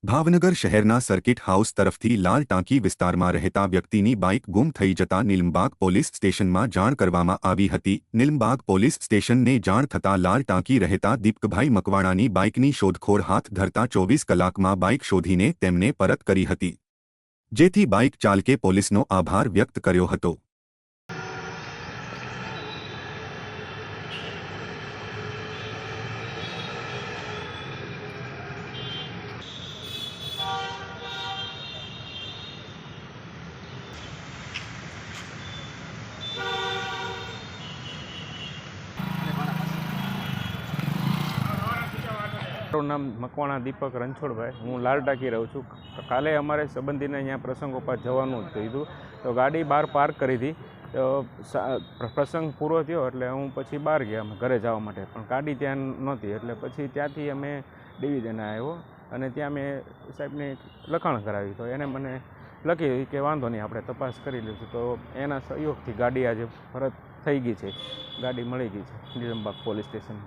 ભાવનગર શહેરના circuit house તરફથી લાલ ટાંકી વિસ્તારમાં રહેતા વ્યક્તિની બાઇક ગુમ થઈ જતા નીલમબાગ પોલીસ સ્ટેશનમાં જાણ કરવામાં આવી હતી। નીલમબાગ પોલીસ સ્ટેશનને જાણ થતાં લાલ ટાંકી રહેતા દીપકભાઈ મકવાણાની બાઇકની શોધખોળ હાથ ધરતા 24 કલાકમાં બાઇક શોધીને તેમને પરત કરી હતી, જેથી બાઇક ચાલકે પોલીસનો આભાર વ્યક્ત કર્યો હતો। મારું નામ મકવાણા દીપક રણછોડભાઈ, હું લાલ ટાંકી રહું છું। કાલે અમારે સંબંધીને અહીંયા પ્રસંગોપાત જવાનું જ હતું, તો ગાડી બહાર પાર્ક કરી હતી। તો પ્રસંગ પૂરો થયો એટલે હું પછી બહાર ગયા અમે ઘરે જવા માટે, પણ ગાડી ત્યાં નહોતી, એટલે પછી ત્યાંથી અમે ડિવિઝને આવ્યો અને ત્યાં મેં સાહેબને લખાણ કરાવી, તો એને મને લખી કે વાંધો નહીં, આપણે તપાસ કરી લઈશું। તો એના સહયોગથી ગાડી આજે પરત થઈ ગઈ છે, ગાડી મળી ગઈ છે નીલમબાગ પોલીસ સ્ટેશન।